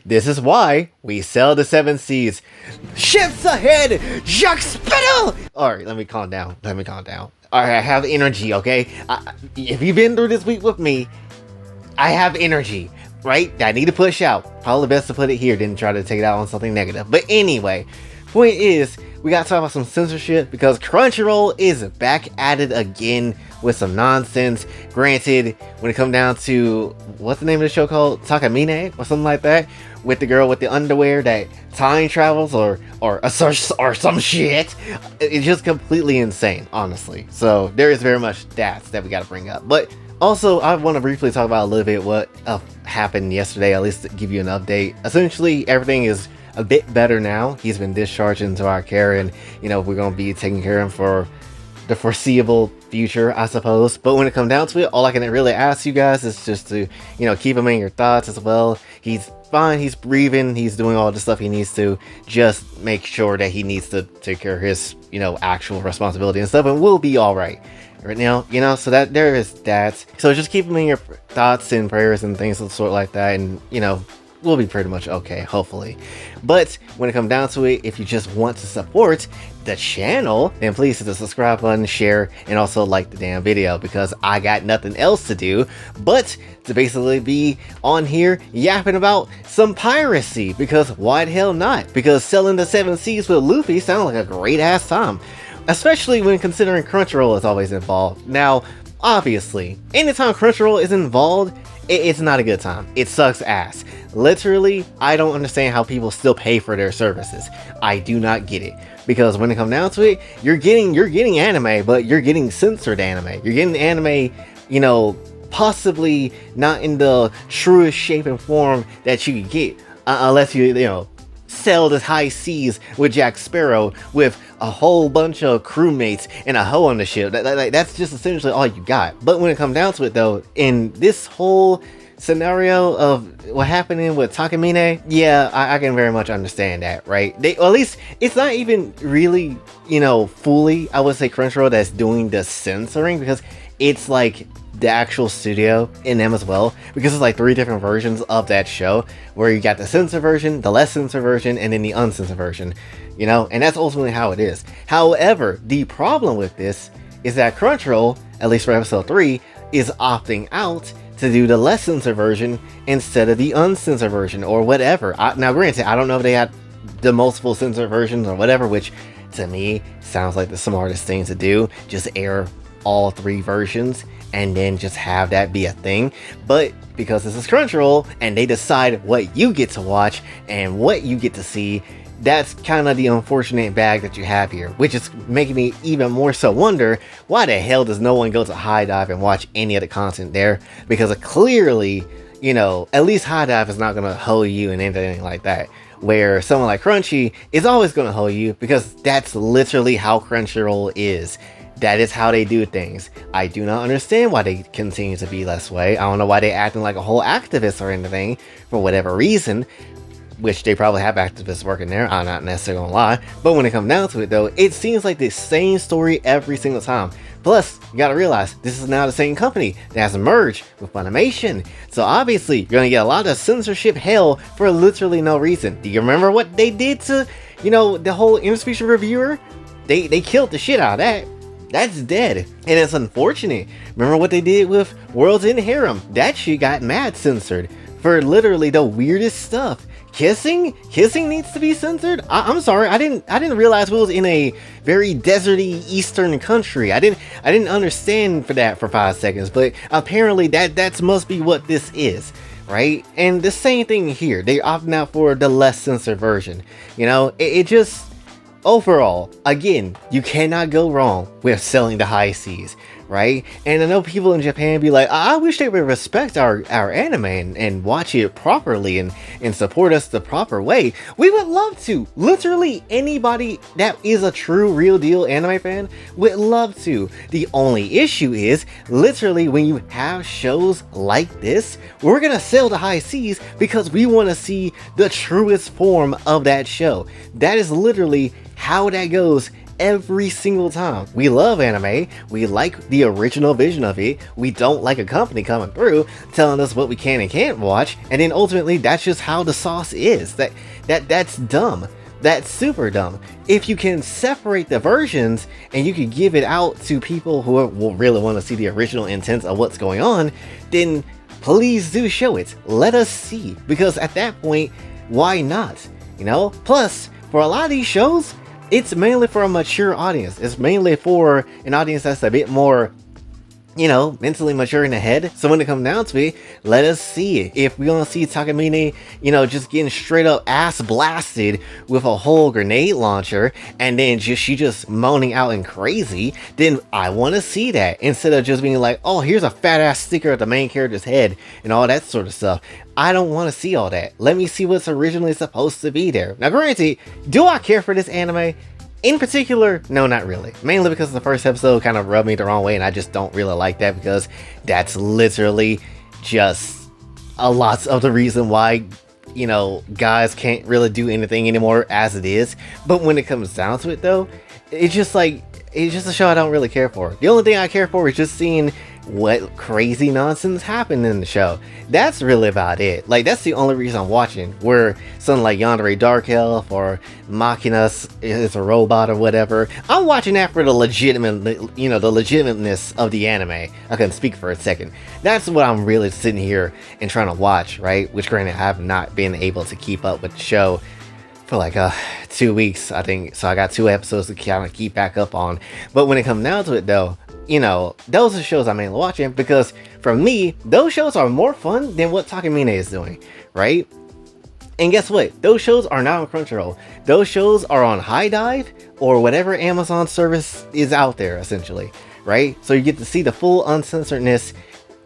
This is why we sell the seven seas. Ships ahead! Jacques Spittle! Alright, let me calm down. Alright, I have energy, okay? If you've been through this week with me, I have energy, right? That I need to push out. Probably best to put it here than try to take it out on something negative. But anyway, point is, we gotta talk about some censorship because Crunchyroll is back at it again with some nonsense. Granted, when it comes down to, what's the name of the show called? Takamine or something like that? With the girl with the underwear that time travels or some shit. It's just completely insane, honestly. So there is very much that we gotta bring up. But also, I want to briefly talk about a little bit what happened yesterday, at least to give you an update. Essentially, everything is a bit better now. He's been discharged into our care, and you know, we're going to be taking care of him for the foreseeable future, I suppose. But when it comes down to it, all I can really ask you guys is just to, you know, keep him in your thoughts as well. He's fine, he's breathing, he's doing all the stuff he needs to. Just make sure that he needs to take care of his, you know, actual responsibility and stuff, and we'll be all right right now, you know. So that there is that. So just keep him in your thoughts and prayers and things of the sort like that, and you know, we'll be pretty much okay, hopefully. But when it comes down to it, if you just want to support the channel, then please hit the subscribe button, share, and also like the damn video, because I got nothing else to do but to basically be on here yapping about some piracy, because why the hell not? Because selling the 7 Seas with Luffy sounds like a great ass time, especially when considering Crunchyroll is always involved. Now, obviously, anytime Crunchyroll is involved, it's not a good time. It sucks ass. Literally, I don't understand how people still pay for their services. I do not get it. Because when it comes down to it, you're getting anime, but you're getting censored anime. You're getting anime, you know, possibly not in the truest shape and form that you could get, unless you know, sell the high seas with Jack Sparrow with a whole bunch of crewmates and a hoe on the ship. That's just essentially all you got. But when it comes down to it though, in this whole scenario of what happening with Takamine, yeah, I can very much understand that, right? Or at least it's not even really, you know, fully, I would say, Crunchyroll that's doing the censoring, because it's like the actual studio in them as well, because it's like 3 different versions of that show, where you got the censored version, the less censored version, and then the uncensored version, you know, and that's ultimately how it is. However, the problem with this is that Crunchyroll, at least for episode 3, is opting out to do the less censored version instead of the uncensored version or whatever. Now granted, I don't know if they had the multiple censored versions or whatever, which to me sounds like the smartest thing to do. Just air all 3 versions and then just have that be a thing. But because this is Crunchyroll and they decide what you get to watch and what you get to see, that's kind of the unfortunate bag that you have here, which is making me even more so wonder, why the hell does no one go to High Dive and watch any of the content there? Because clearly, you know, at least High Dive is not going to hoe you and anything like that, where someone like Crunchy is always going to hoe you, because that's literally how Crunchyroll is. That is how they do things. I do not understand why they continue to be this way. I don't know why they acting like a whole activist or anything for whatever reason, which they probably have activists working there, I'm not necessarily gonna lie. But when it comes down to it though, it seems like the same story every single time. Plus, you gotta realize, this is now the same company that has merged with Funimation. So obviously, you're gonna get a lot of censorship hell for literally no reason. Do you remember what they did to, you know, the whole Image Feature Reviewer? They killed the shit out of that. That's dead, and it's unfortunate. Remember what they did with Worlds in Harem? That shit got mad censored for literally the weirdest stuff. Kissing needs to be censored. I'm sorry, I didn't realize we was in a very deserty eastern country. I didn't understand for that for 5 seconds, but apparently that must be what this is, right? And the same thing here. They opting out for the less censored version. You know, it just, overall, again, you cannot go wrong with selling the high seas, right? And I know people in Japan be like, I wish they would respect our anime and watch it properly and support us the proper way. We would love to. Literally anybody that is a true real deal anime fan would love to. The only issue is, literally, when you have shows like this, we're gonna sell the high seas because we want to see the truest form of that show. That is literally how that goes every single time. We love anime, we like the original vision of it, we don't like a company coming through telling us what we can and can't watch, and then ultimately that's just how the sauce is. That's dumb. That's super dumb. If you can separate the versions and you can give it out to people who will really want to see the original intent of what's going on, then please do show it. Let us see. Because at that point, why not? You know? Plus, for a lot of these shows, it's mainly for a mature audience. It's mainly for an audience that's a bit more, you know, mentally mature in the head. So when it comes down to it, let us see it. If we gonna see Takamine, you know, just getting straight up ass blasted with a whole grenade launcher, and then she just moaning out and crazy, then I want to see that, instead of just being like, oh, here's a fat ass sticker at the main character's head and all that sort of stuff. I don't want to see all that. Let me see what's originally supposed to be there. Now granted, do I care for this anime? In particular, no, not really. Mainly because the first episode kind of rubbed me the wrong way, and I just don't really like that, because that's literally just a lot of the reason why, you know, guys can't really do anything anymore as it is. But when it comes down to it though, it's just like, it's just a show I don't really care for. The only thing I care for is just seeing what crazy nonsense happened in the show. That's really about it. Like, that's the only reason I'm watching. Where something like Yandere Dark Elf or Machinas is a robot or whatever, I'm watching that for the legitimate, you know, the legitimateness of the anime. I couldn't speak for a second. That's what I'm really sitting here and trying to watch, right? Which granted, I have not been able to keep up with the show for like 2 weeks, I think. So I got 2 episodes to kind of keep back up on. But when it comes down to it though, you know, those are shows I'm mainly watching, because for me, those shows are more fun than what Takamine is doing, right? And guess what? Those shows are not on Crunchyroll. Those shows are on High Dive or whatever Amazon service is out there, essentially, right? So you get to see the full uncensoredness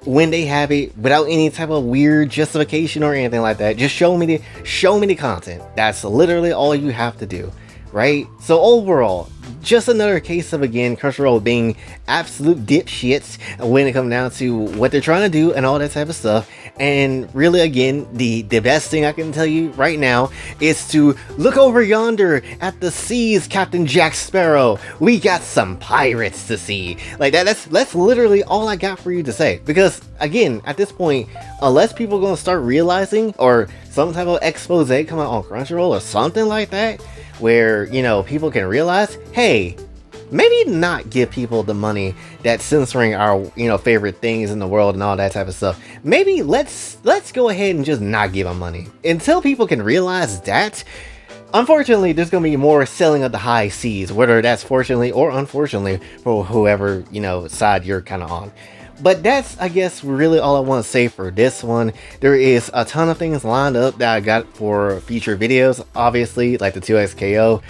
when they have it, without any type of weird justification or anything like that. Just show me the content. That's literally all you have to do, right? So overall, just another case of, again, Crunchyroll being absolute dipshits when it comes down to what they're trying to do and all that type of stuff. And really, again, the best thing I can tell you right now is to look over yonder at the seas, Captain Jack Sparrow. We got some pirates to see. Like that's literally all I got for you to say. Because again, at this point, unless people are gonna start realizing, or some type of expose come out on Crunchyroll or something like that, where, you know, people can realize, hey, maybe not give people the money that's censoring our, you know, favorite things in the world and all that type of stuff. Maybe let's go ahead and just not give them money. Until people can realize that, unfortunately, there's gonna be more selling of the high seas, whether that's fortunately or unfortunately for whoever, you know, side you're kind of on. But that's, I guess, really all I want to say for this one. There is a ton of things lined up that I got for future videos, obviously, like the 2XKO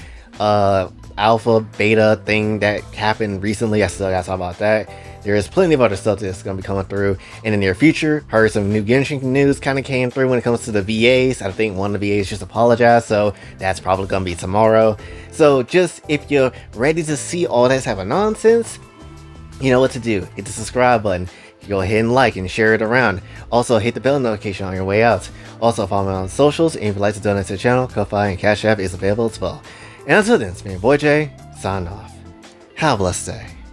alpha beta thing that happened recently. I still gotta talk about that. There is plenty of other stuff that's going to be coming through in the near future. Heard some new Genshin news kind of came through when it comes to the VAs. I think one of the VAs just apologized, so that's probably going to be tomorrow. So just, if you're ready to see all that type of nonsense, you know what to do. Hit the subscribe button. Go ahead and like and share it around. Also, hit the bell notification on your way out. Also, follow me on socials, and if you'd like to donate to the channel, Kofi and Cash App is available as well. And until then, it's me, Boy J, signing off. Have a blessed day.